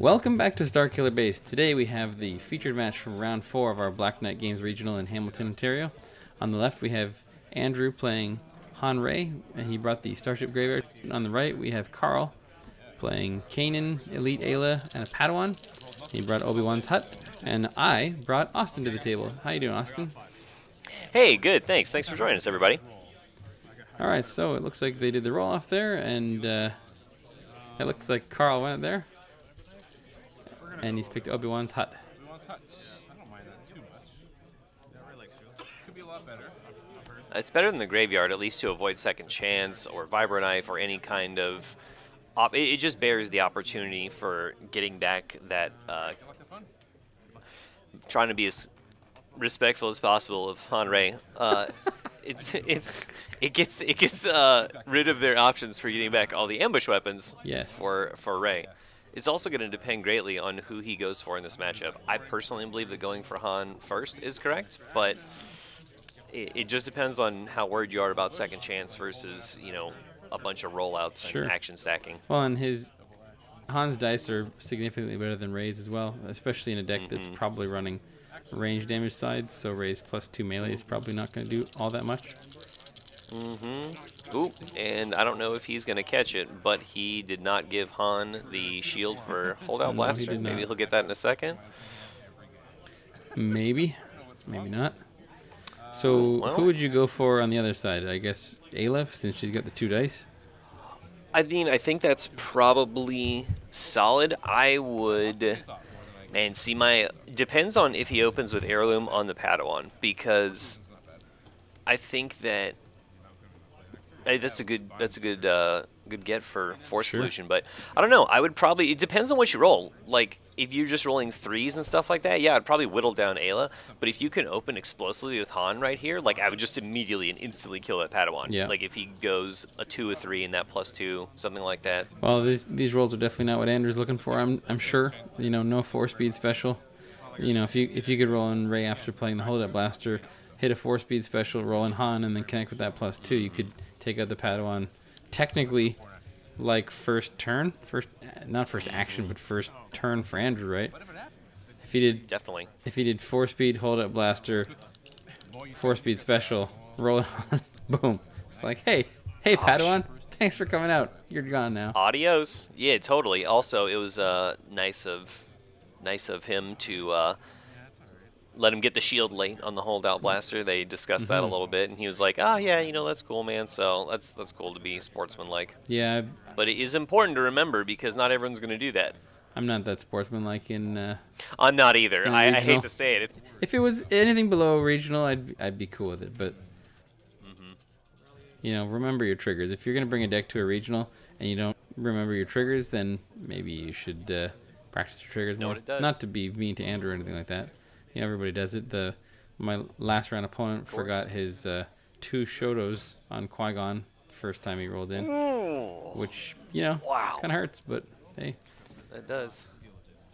Welcome back to Starkiller Base. Today we have the featured match from round 4 of our Black Knight Games Regional in Hamilton, Ontario. On the left we have Andrew playing Han Ray, and he brought the Starship Graveyard. On the right we have Karl playing Kanan, eAayla, and a Padawan. He brought Obi-Wan's Hut, and I brought Austin to the table. How you doing, Austin? Hey, good, thanks. Thanks for joining us, everybody. Alright, so it looks like they did the roll-off there, and it looks like Karl went there. And he's picked Obi-Wan's Hut. Obi-Wan's Hut. I don't mind that too much. Yeah, I like Shield. Could be a lot better. It's better than the Graveyard, at least to avoid Second Chance or Vibro Knife or any kind of... it just bears the opportunity for getting back that... trying to be as respectful as possible of Han Ray. It gets rid of their options for getting back all the ambush weapons. Yes. For Ray. It's also going to depend greatly on who he goes for in this matchup. I personally believe that going for Han first is correct, but it just depends on how worried you are about Second Chance versus, you know, a bunch of rollouts and action stacking. Well, and Han's dice are significantly better than Ray's as well, especially in a deck that's probably running range damage sides, so Ray's +2 melee is probably not going to do all that much. Ooh, and I don't know if he's going to catch it, but he did not give Han the shield for Holdout Blaster. Maybe he'll get that in a second. Maybe. Maybe not. So well, who would you go for on the other side? I guess eAayla, since she's got the 2 dice. I mean, I think that's probably solid. I would... Man, see, depends on if he opens with Heirloom on the Padawan, because I think that that's a good get for Force Solution, but I don't know. I would probably, it depends on what you roll. Like, if you're just rolling 3s and stuff like that, yeah, I'd probably whittle down Ayla, but if you can open explosively with Han right here, like, I would just immediately and instantly kill that Padawan. Yeah. Like, if he goes a 2, a 3, and that +2, something like that. Well, these rolls are definitely not what Andrew's looking for, I'm sure. You know, no 4-speed special. You know, if you could roll in Ray after playing the Holdout Blaster, hit a 4-speed special, roll in Han, and then connect with that +2, you could take out the Padawan technically like first turn, not first action, but first turn for Andrew, right? If he did 4-speed Holdout Blaster, 4-speed special, roll it on, boom. It's like, hey Padawan, thanks for coming out. You're gone now. Adios. Yeah, totally. Also, it was nice of him to let him get the shield late on the Holdout Blaster. They discussed that a little bit, and he was like, "Oh yeah, you know, that's cool, man. So that's cool to be sportsmanlike." Yeah. But it is important to remember because not everyone's going to do that. I'm not that sportsmanlike in. I'm not either. I hate to say it. If it was anything below regional, I'd be cool with it. But you know, remember your triggers. If you're going to bring a deck to a regional and you don't remember your triggers, then maybe you should practice your triggers more. Not to be mean to Andrew or anything like that. You know, everybody does it. My last round opponent forgot his 2 Shotos on Qui-Gon first time he rolled in, which, you know, kind of hurts, but hey. It does.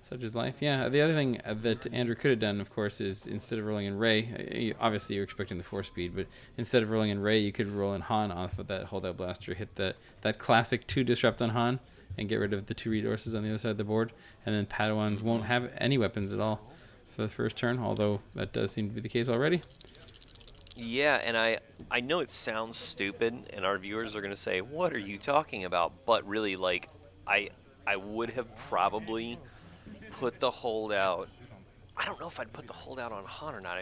Such is life. Yeah, the other thing that Andrew could have done, of course, is instead of rolling in Ray, obviously you're expecting the 4-speed, but instead of rolling in Ray, you could roll in Han off of that Holdout Blaster, hit that classic 2 Disrupt on Han, and get rid of the 2 resources on the other side of the board, and then Padawans won't have any weapons at all for the first turn, although that does seem to be the case already. Yeah, and I know it sounds stupid, and our viewers are going to say, what are you talking about? But really, like, I would have probably put the Holdout... I don't know if I'd put the Holdout on Han or not.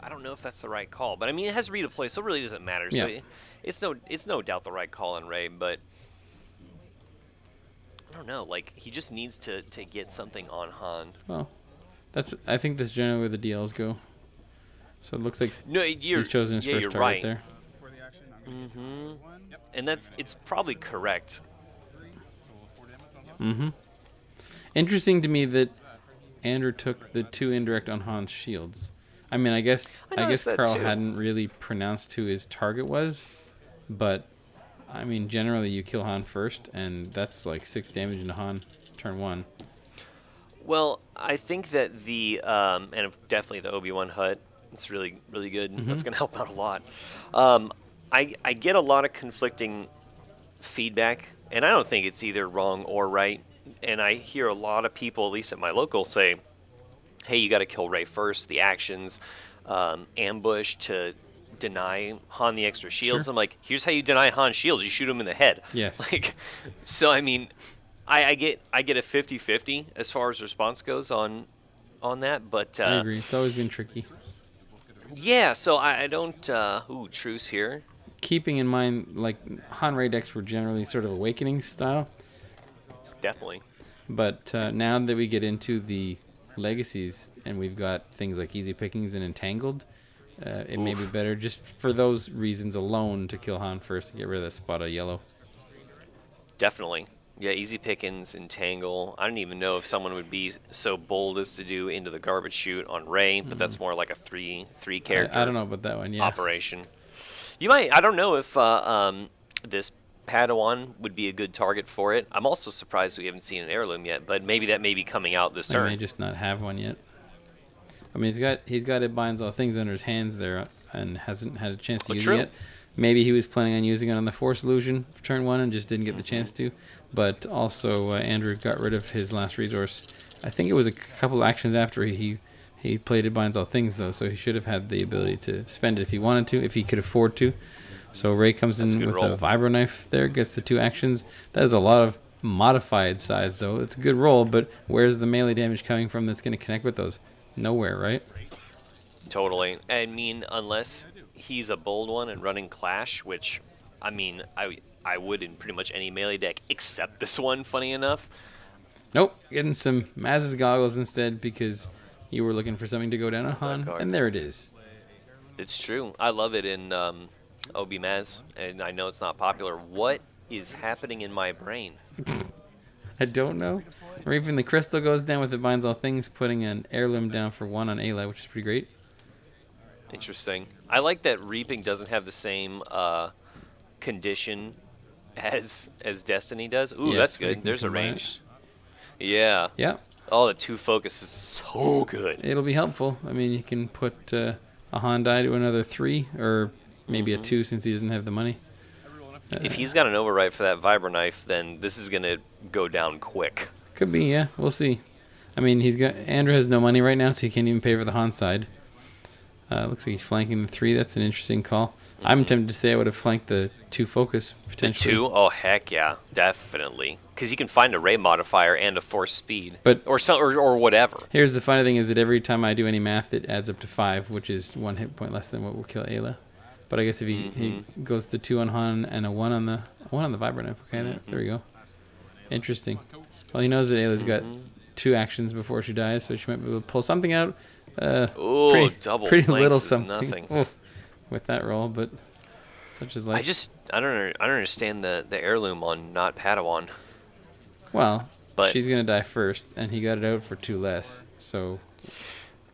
I don't know if that's the right call. But, I mean, it has redeploy, so it really doesn't matter. Yeah. So it's no doubt the right call on Ray, but... I don't know. Like, he just needs to get something on Han. Well... I think that's generally where the DLs go. So it looks like he's chosen his first target right there. And it's probably correct. Interesting to me that Andrew took the 2 indirect on Han's shields. I mean, I guess Karl hadn't really pronounced who his target was, but I mean, generally you kill Han first, and that's like 6 damage into Han turn 1. Well, I think that and definitely the Obi-Wan Hut, it's really, really good. That's going to help out a lot. I get a lot of conflicting feedback, and I don't think it's either wrong or right, and I hear a lot of people, at least at my local, say, hey, you got to kill Ray first. The actions, ambush to deny Han the extra shields. Sure. I'm like, here's how you deny Han shields. You shoot him in the head. Yes. Like, so I mean, I get a 50-50 as far as response goes on that. But I agree. It's always been tricky. yeah, so I don't. Ooh, truce here. Keeping in mind, like, Han Ray decks were generally sort of awakening style. Definitely. But now that we get into the legacies and we've got things like easy pickings and entangled, it may be better just for those reasons alone to kill Han first to get rid of that spot of yellow. Definitely. Yeah, easy pickings, entangle. I don't even know if someone would be so bold as to do into the garbage chute on Ray, but that's more like a three character. I don't know about that one. Yeah. Operation. You might. I don't know if this Padawan would be a good target for it. I'm also surprised we haven't seen an heirloom yet, but maybe that may be coming out this I turn. may just not have one yet. I mean, he's got it binds all things under his hands there, and hasn't had a chance to use it yet. Maybe he was planning on using it on the Force Illusion for turn 1 and just didn't get the chance to. But also, Andrew got rid of his last resource. I think it was a couple actions after he played it binds all things though, so he should have had the ability to spend it if he wanted to, if he could afford to. So Ray comes in with a vibro knife there, gets the 2 actions. That is a lot of modified size though. It's a good roll, but where's the melee damage coming from that's going to connect with those? Nowhere, right? Totally. I mean, unless he's a bold one and running Clash, which, I mean, I would in pretty much any melee deck except this one, funny enough. Nope, getting some Maz's goggles instead because you were looking for something to go down on Han, and there it is. It's true. I love it in OB Maz, and I know it's not popular. What is happening in my brain? I don't know. Reaping the Crystal goes down with it binds all things, putting an heirloom down for 1 on eAayla, which is pretty great. Interesting. I like that Reaping doesn't have the same condition as Destiny does. Ooh, Yes, that's good. There's a range. Yeah. Yeah. Oh, the 2 focus is so good. It'll be helpful. I mean, you can put a Han die to another 3, or maybe a 2 since he doesn't have the money. If he's got an override for that vibro knife, then this is going to go down quick. Could be, yeah. We'll see. I mean, Andrew has no money right now, so he can't even pay for the Han side. Looks like he's flanking the 3. That's an interesting call. I'm tempted to say I would have flanked the 2 focus, potentially. The 2? Oh, heck yeah. Definitely. Because you can find a Ray modifier and a Force speed. But or whatever. Here's the funny thing is that every time I do any math, it adds up to 5, which is 1 hit point less than what will kill eAayla. But I guess if he goes to 2 on Han and a 1 on the vibro knife. Okay, there we go. Interesting. Well, he knows that Ayla's got 2 actions before she dies, so she might be able to pull something out. Pretty little something with that roll, but such is life. I don't understand the heirloom on not Padawan. Well, but she's gonna die first, and he got it out for 2 less. So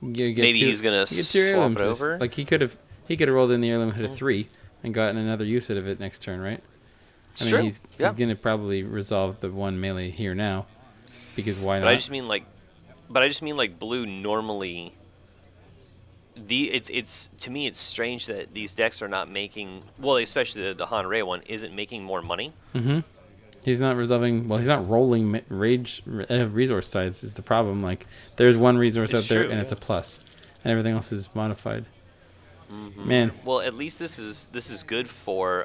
you get maybe he's gonna swap it over. Like he could have rolled in the heirloom, hit a 3, and gotten another use out of it next turn, right? It's true. He's gonna probably resolve the 1 melee here now, because why not? But I just mean like blue normally. To me it's strange that these decks are not making, well, especially the Han Ray one isn't making more money. He's not resolving. Well, he's not rolling resource sides is the problem. Like there's 1 resource out there and it's a plus, and everything else is modified. Man. Well, at least this is good for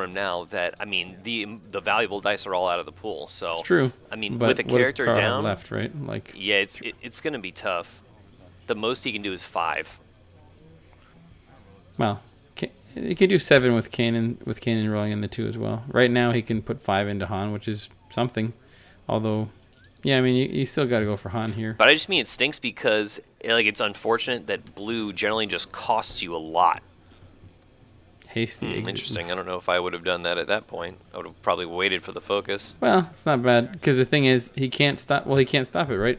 him now that, I mean, the valuable dice are all out of the pool. So it's true. I mean, but with a character Karl down left, right? Like yeah, it's gonna be tough. The most he can do is 5. Well, he could do 7 with Kanan rolling in the 2 as well. Right now he can put 5 into Han, which is something. Although, yeah, I mean you still got to go for Han here. But I just mean it stinks because it's unfortunate that blue generally just costs you a lot. Hasty exit. Interesting. I don't know if I would have done that at that point. I would have probably waited for the focus. Well, it's not bad because the thing is he can't stop. Well, he can't stop it, right?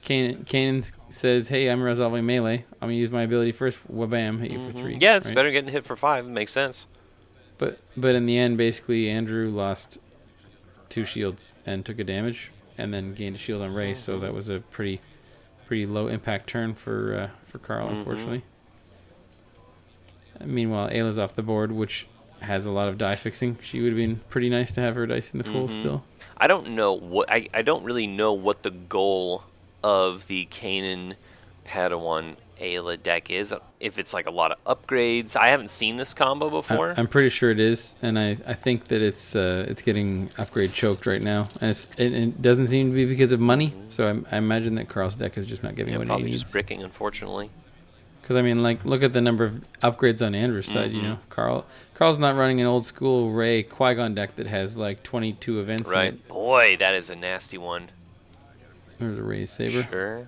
Kanan says, "Hey, I'm resolving melee. I'm gonna use my ability first. Wabam, hit you for 3." Yeah, it's better getting hit for 5. It makes sense. But in the end, basically, Andrew lost 2 shields and took a damage, and then gained a shield on Ray. So that was a pretty low impact turn for Karl, unfortunately. Meanwhile, Ayla's off the board, which has a lot of die fixing. She would have been pretty nice to have her dice in the pool still. I don't know what I don't really know what the goal of the Kanan Padawan eAayla deck is. If it's like a lot of upgrades, I haven't seen this combo before. I'm pretty sure it is, and I think that it's getting upgrade choked right now, and it doesn't seem to be because of money. So I imagine that Karl's deck is just not giving what he probably needs. just bricking, unfortunately. Because I mean, like, look at the number of upgrades on Andrew's side. You know, Karl's not running an old school Rey Qui-Gon deck that has like 22 events. Right, in it. boy, that is a nasty one. There's a Rey Saber. Sure.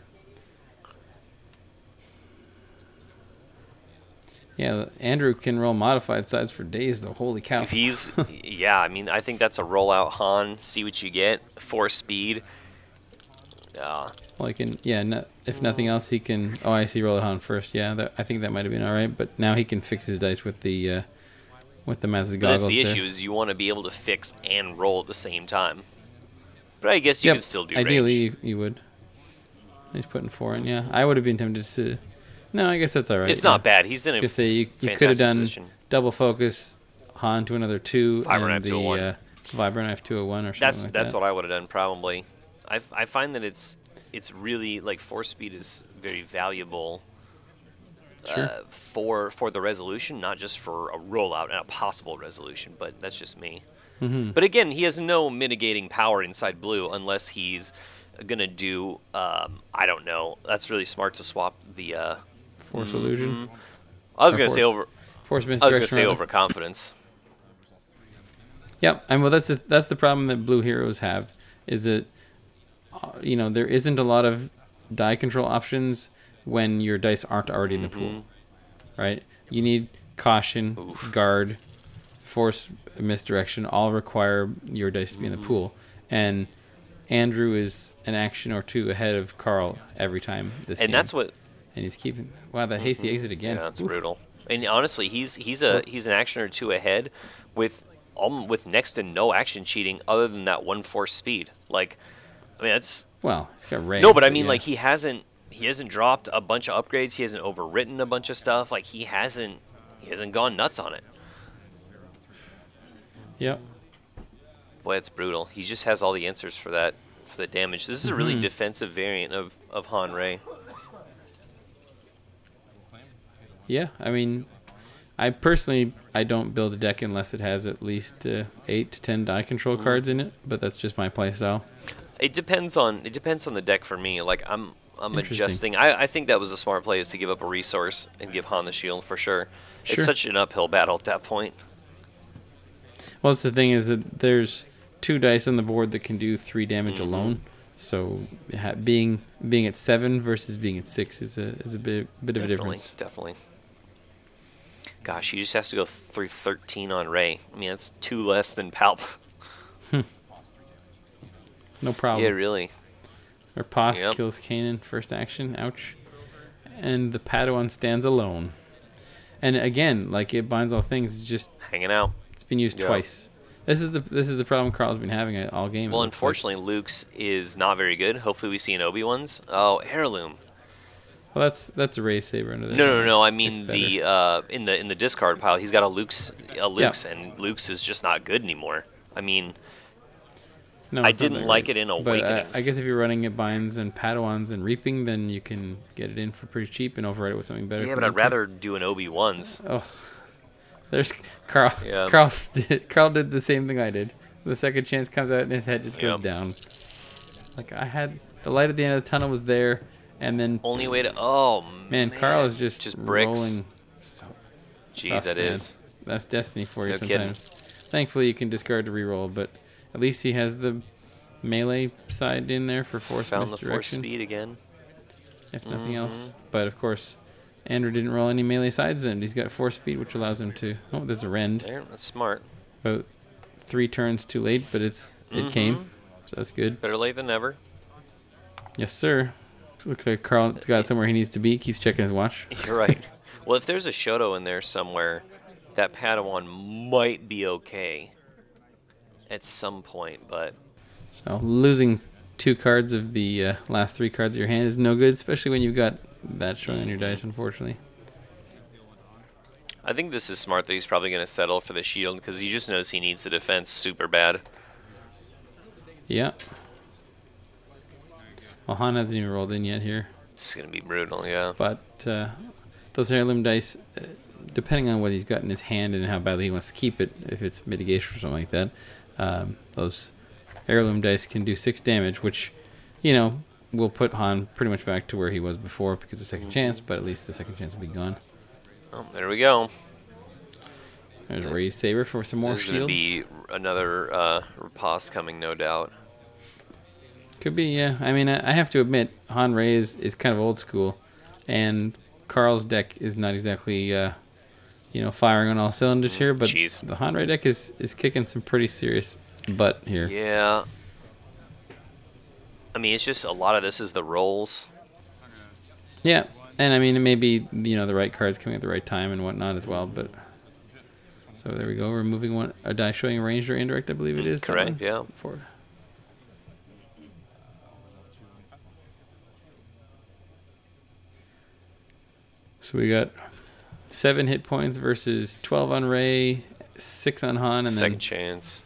Yeah, Andrew can roll modified sides for days though. Holy cow! If he's, yeah, I mean, I think that's a rollout Han. See what you get. 4 speed. Like if nothing else, he can. Oh, I see. Roll it on first. Yeah, I think that might have been all right. But now he can fix his dice with the massive goggles. That's the there. issue. Is you want to be able to fix and roll at the same time. But I guess you can still do Ideally, range. you would. He's putting 4 in. Yeah, I would have been tempted to. No, I guess that's all right. It's not bad. He's in a say you could have fantastic done position. double focus Han to another 2 Vibrant and Knife 201. Vibrant Knife 201 or something like that. That's what I would have done probably. I find that it's really like 4 speed is very valuable for the resolution, not just for a rollout and a possible resolution. But that's just me. But again, he has no mitigating power inside blue unless he's gonna do I don't know. That's really smart to swap the Force illusion. I was gonna say Force misdirection. overconfidence. Yep, and well, that's the problem that blue heroes have, is that you know, there isn't a lot of die control options when your dice aren't already in the pool, right? You need caution, guard, force misdirection, all require your dice to be in the pool, and Andrew is an action or 2 ahead of Karl every time this game. And that's what. And he's keeping. Wow, that hasty exit again. Yeah, that's brutal. And honestly, he's an action or 2 ahead with next to no action cheating other than that 1 force speed. Like, I mean, that's. Well, he's got Rey. No, but I mean, like, he hasn't dropped a bunch of upgrades. He hasn't overwritten a bunch of stuff. Like, he hasn't gone nuts on it. Yep. Boy, it's brutal. He just has all the answers for the damage. This is a really defensive variant of Han Rey. Yeah, I mean, I don't build a deck unless it has at least 8 to 10 die control cards in it, but that's just my playstyle. It depends on the deck for me. Like, I'm adjusting. I think that was a smart play, is to give up a resource and give Han the shield for sure. It's such an uphill battle at that point. Well, that's the thing, is that there's 2 dice on the board that can do 3 damage alone. So being at 7 versus being at 6 is a bit of a difference. Definitely. Gosh, he just has to go through 13 on Rey. I mean, that's 2 less than Palp. No problem. Yeah, really. Or Pos kills Kanan first action. Ouch. And the Padawan stands alone. And again, like, it binds all things. It's just hanging out. It's been used twice. This is the problem Karl's been having all game. Well, unfortunately, Luke's is not very good. Hopefully, we see an Obi-Wan's. Oh, heirloom. Well, that's a Rey Saber under there. No. I mean in the discard pile, he's got a Luke's, and Luke's is just not good anymore. I mean, no, I didn't like it in Awakenings. But I guess if you're running it binds and Padawans and Reaping, then you can get it in for pretty cheap and override it with something better. Yeah, but I'd rather do an Obi-Wan's. Oh, there's Karl. Yeah. Karl did the same thing I did. The second chance comes out and his head just goes down. It's like, I had the light at the end of the tunnel was there, and then only way to man, Karl is just bricks. Rolling. So jeez, tough, that man. is. That's destiny for you No sometimes. Kidding. Thankfully, you can discard to reroll, but at least he has the melee side in there for force Found misdirection. the force speed again. If nothing else. But of course, Andrew didn't roll any melee sides in. He's got force speed, which allows him to. Oh, there's a rend. There, that's smart. About 3 turns too late, but it came, so that's good. Better late than never. Yes, sir. Looks like Karl's got somewhere he needs to be. Keeps checking his watch. You're right. Well, if there's a Shoto in there somewhere, that Padawan might be okay at some point, but. So losing 2 cards of the last 3 cards of your hand is no good, especially when you've got that showing on your dice, unfortunately. I think this is smart that he's probably going to settle for the shield because he just knows he needs the defense super bad. Yeah. Well, Han hasn't even rolled in yet here. It's going to be brutal, yeah. But those heirloom dice, depending on what he's got in his hand and how badly he wants to keep it, if it's mitigation or something like that, those heirloom dice can do 6 damage, which, you know, will put Han pretty much back to where he was before because of second chance, but at least the second chance will be gone. Oh, there we go. There's a raised saber for some more There's shields. There's going to be another riposte coming, no doubt. Could be, yeah. I mean, I have to admit, Han Rey is kind of old school, and Karl's deck is not exactly, you know, firing on all cylinders here, but the Han Rey deck is kicking some pretty serious butt here. Yeah. I mean, it's just a lot of this is the rolls. Yeah, and I mean, it may be, you know, the right cards coming at the right time and whatnot as well, but... So there we go. We're moving a die showing ranged or indirect, I believe it is. Correct, yeah. Forward. So we got 7 hit points versus 12 on Rey, 6 on Han, and second chance.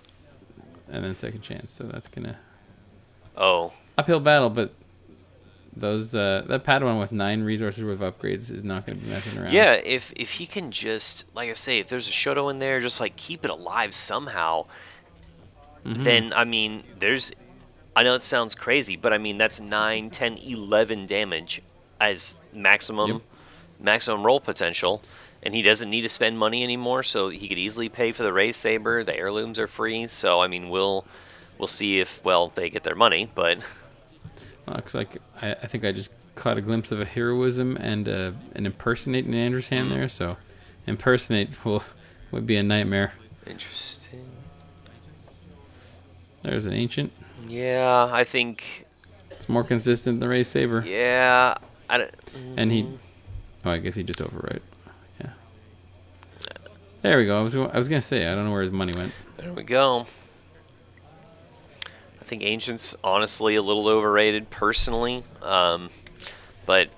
And then second chance. So that's gonna uphill battle, but those that Padawan with 9 resources worth of upgrades is not gonna be messing around. Yeah, if he can just, like I say, if there's a Shoto in there, just like keep it alive somehow, then I mean I know it sounds crazy, but I mean that's 9, 10, 11 damage as maximum roll potential, and he doesn't need to spend money anymore, so he could easily pay for the Ray Saber. The heirlooms are free, so I mean we'll see if they get their money, but looks like I think I just caught a glimpse of a heroism and an impersonate in Andrew's hand there, so impersonate would be a nightmare. Interesting. There's an ancient. Yeah, I think it's more consistent than Ray Saber. Yeah, and he. Oh, I guess he just overwrote. Yeah. There we go. I was gonna say I don't know where his money went. There we go. I think Ancient's honestly a little overrated personally, but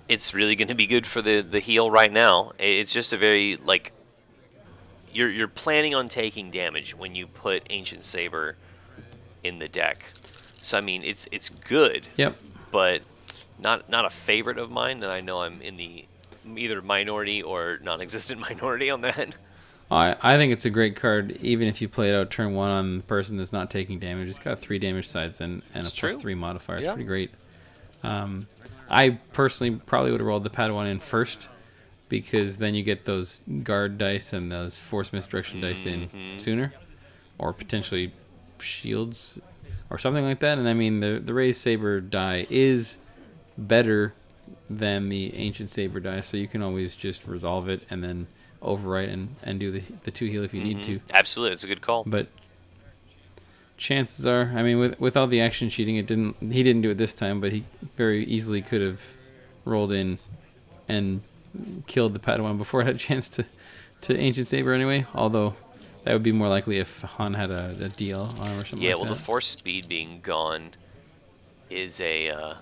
it's really going to be good for the heal right now. It's just a very like you're planning on taking damage when you put Ancient Saber in the deck. So I mean it's good. Yep. But not a favorite of mine, and I know I'm in the either minority or non-existent minority on that. I think it's a great card, even if you play it out turn 1 on the person that's not taking damage. It's got 3 damage sides and a +3 modifier. It's pretty great. I personally probably would have rolled the Padawan in first, because then you get those guard dice and those force misdirection dice in sooner, or potentially shields or something like that. And I mean, the Raised Saber die is better than the Ancient Saber die, so you can always just resolve it and then overwrite and do the 2 heal if you need to. Absolutely, it's a good call. But chances are, I mean, with all the action cheating, he didn't do it this time, but he very easily could have rolled in and killed the Padawan before it had a chance to Ancient Saber anyway. Although that would be more likely if Han had a DL on him or something. Yeah, like that. The force speed being gone is a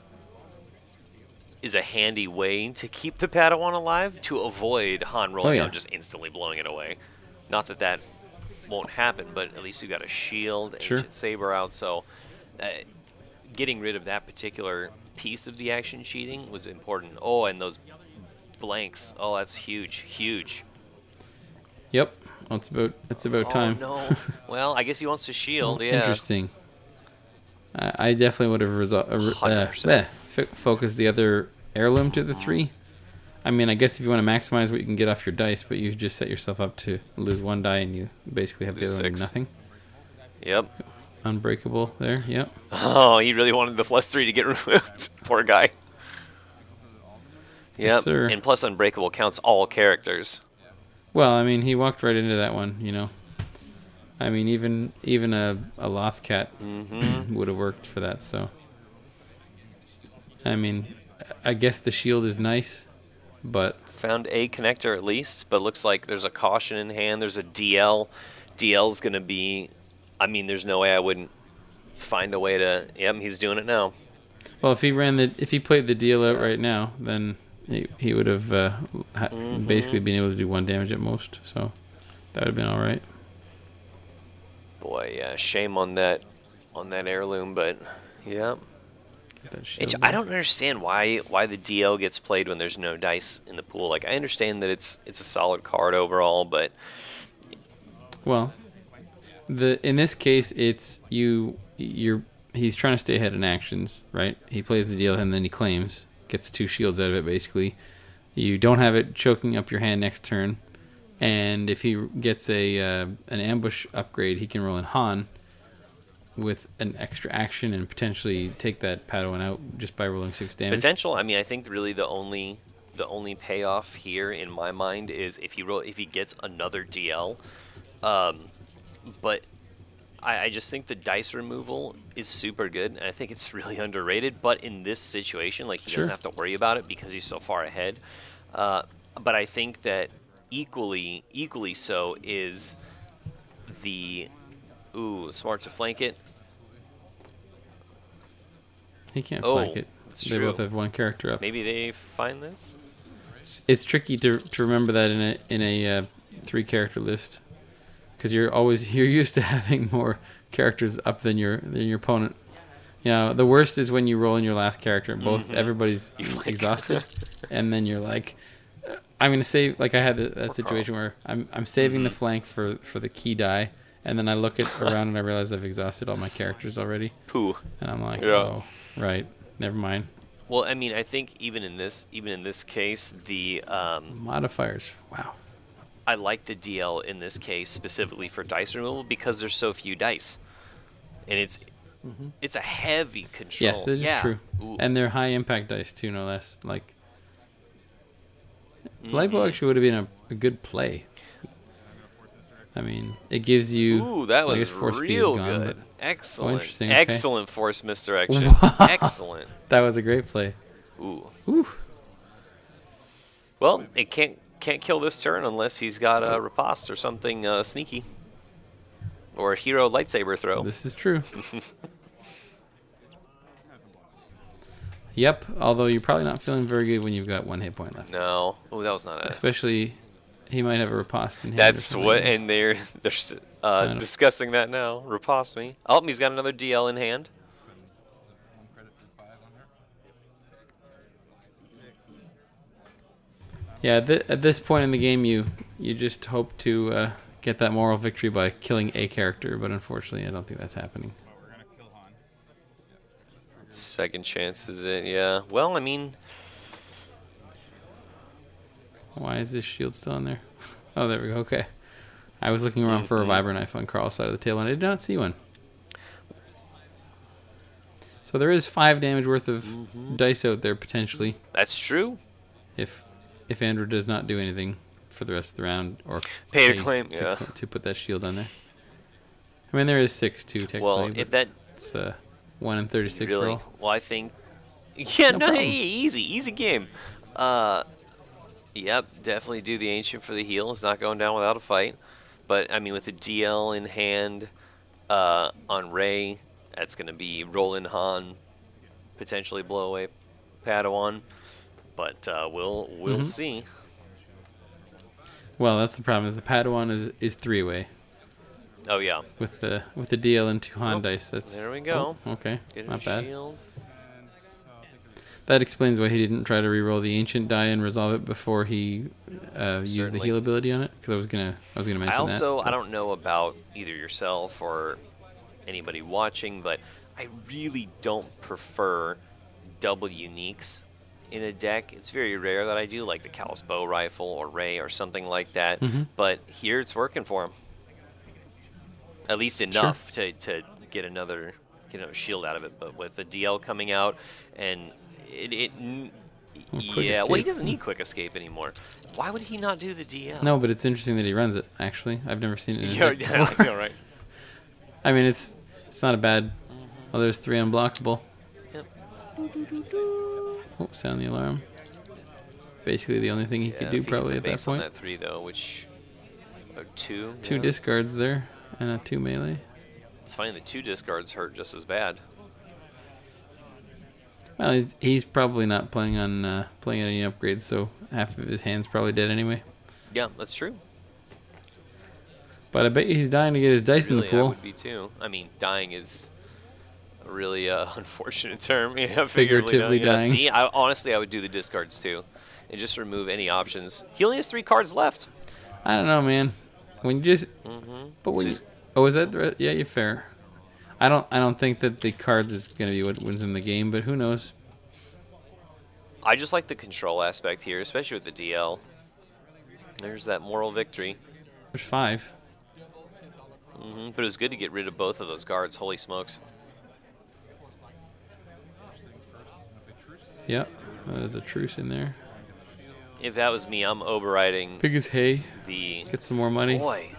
handy way to keep the Padawan alive to avoid Han rolling out just instantly blowing it away. Not that won't happen, but at least you got a shield, Ancient Saber out, so getting rid of that particular piece of the action cheating was important. Oh, and those blanks. Oh, that's huge. Yep. Well, it's about time. Oh, no. Well, I guess he wants to shield, yeah. Interesting. I definitely would have focused the other heirloom to the 3. I mean, I guess if you want to maximize what you can get off your dice, but you just set yourself up to lose 1 die and you basically have the other one nothing. Yep. Unbreakable there, yep. Oh, he really wanted the +3 to get removed. Poor guy. Yep. Yes, sir. And plus Unbreakable counts all characters. Well, I mean, he walked right into that one, you know. I mean, even a Lothcat would have worked for that, so. I mean, I guess the shield is nice, but... Found a connector at least, but looks like there's a caution in hand. There's a DL. DL's going to be... I mean, there's no way I wouldn't find a way to... Yep, he's doing it now. Well, if he played the deal out right now, then he would have basically been able to do 1 damage at most. So that would have been all right. Boy, yeah, shame on that heirloom, but yeah. Get that shield I there. don't understand why the DL gets played when there's no dice in the pool. Like I understand that it's a solid card overall, but Well, in this case, it's he's trying to stay ahead in actions, right? He plays the deal and then he claims, gets 2 shields out of it basically. You don't have it choking up your hand next turn, and if he gets an ambush upgrade, he can roll in Han with an extra action and potentially take that Padawan out just by rolling 6 damage. potential. I mean, I think really the only payoff here in my mind is if he gets another DL. But I just think the dice removal is super good, and I think it's really underrated. But in this situation, like he doesn't have to worry about it because he's so far ahead. But I think that equally so is the smart to flank it. He can't flank it. It's They true. both have 1 character up. Maybe they find this. It's tricky to remember that in a 3 character list, because you're used to having more characters up than your opponent. You know, the worst is when you roll in your last character and everybody's exhausted, and then you're like, I'm gonna save. Like I had that situation where I'm saving the flank for the key die, and then I look around and I realize I've exhausted all my characters already. Pooh. And I'm like, Yeah. oh, right, never mind. Well, I mean, I think even in this case, the Modifiers. Wow. I like the DL in this case specifically for dice removal because there's so few dice, and it's a heavy control. Yes, that is true. Ooh. And they're high impact dice too, no less. Like Lightbow actually would have been a good play. I mean, it gives you. Ooh, that I was guess force speed is real gone, good. but Excellent. interesting, okay. Excellent force misdirection. Wow. Excellent. that was a great play. Ooh. Whew. Well, it can't kill this turn unless he's got a riposte or something sneaky, or a hero lightsaber throw. This is true. Yep. Although you're probably not feeling very good when you've got 1 hit point left. No. Oh, that was not a. Especially, he might have a riposte in hand. That's what, and they're discussing that now. Riposte me. Oh, he's got another DL in hand. Yeah. At this point in the game, you just hope to get that moral victory by killing a character, but unfortunately, I don't think that's happening. Second chance is it? Yeah. Well, I mean, Why is this shield still on there? Oh, there we go. Okay. I was looking around for a vibro knife on Karl's side of the table, and I did not see one. So there is 5 damage worth of dice out there potentially, that's true. if Andrew does not do anything for the rest of the round, or Pay to claim, yeah. to put that shield on there. I mean, there is 6 too technically. Well, but if that it's 1 in 36 really, roll. well, I think, yeah, no, problem. hey, easy game. Yep, definitely do the ancient for the heal. It's not going down without a fight. But I mean, with the DL in hand on Rey, that's going to be roll in Han, potentially blow away Padawan. But we'll see. Well, that's the problem. Is the Padawan is 3-way. Oh yeah. With the DL and 2 Han dice. That's There we go. Oh, okay, Get him not a bad. shield. That explains why he didn't try to re-roll the ancient die and resolve it before he used the Certainly. heal ability on it. Because I was gonna mention that. I also but- I don't know about either yourself or anybody watching, but I really don't prefer double uniques in a deck. It's very rare that I do, like the Callus Bow Rifle or Rey or something like that. But here it's working for him. At least enough to get another shield out of it. But with the DL coming out and quick yeah, well, he escape. doesn't need quick escape anymore. Why would he not do the DL? No, but it's interesting that he runs it. Actually, I've never seen it. In a Yeah, deck yeah, before. I know, right? I mean, it's not a bad. Oh, there's 3 unblockable. Yep. Oh, sound the alarm. Basically, the only thing he Yeah, could if do he gets probably a at that base on point. that 3 though, which 2. 2 yeah. discards there and a 2 melee. It's funny the 2 discards hurt just as bad. Well, he's probably not planning on playing any upgrades, so half of his hand's probably dead anyway. Yeah, that's true. But I bet he's dying to get his dice Really, in the pool. I would be too. I mean, dying is a really unfortunate term. Yeah, Figuratively dying. See, honestly, I would do the discards too, and just remove any options. He only has 3 cards left. I don't know, man. When you just, but when you, oh, is that the, yeah, you're fair. I don't think that the cards is gonna be what wins in the game, but who knows? I just like the control aspect here, especially with the DL. There's that moral victory. There's 5. But it was good to get rid of both of those guards. Holy smokes! Yep, there's a truce in there. If that was me, I'm overriding Big as hay. the. Get some more money. Boy,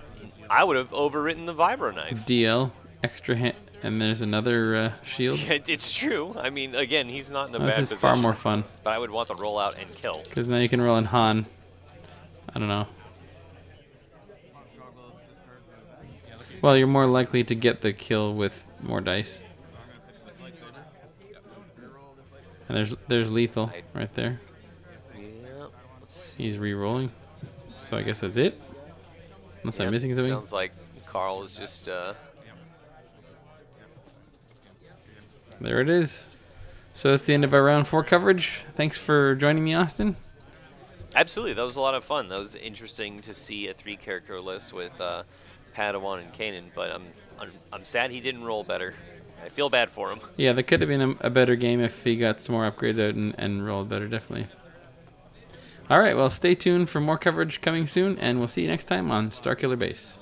I would have overwritten the vibro knife. DL, extra hand, and there's another shield. Yeah, it's true. I mean, again, he's not in a bad This is position. far more fun. But I would want the rollout and kill. Because now you can roll in Han. I don't know. Well, you're more likely to get the kill with more dice. And there's lethal right there. Yeah. He's re-rolling. So I guess that's it. Unless I'm missing something. Sounds like Karl is just. There it is. So that's the end of our round 4 coverage. Thanks for joining me, Austin. Absolutely, that was a lot of fun. That was interesting to see a 3-character list with Padawan and Kanan, but I'm sad he didn't roll better. I feel bad for him. Yeah, that could have been a better game if he got some more upgrades out and rolled better, definitely. All right, well, stay tuned for more coverage coming soon, and we'll see you next time on Starkiller Base.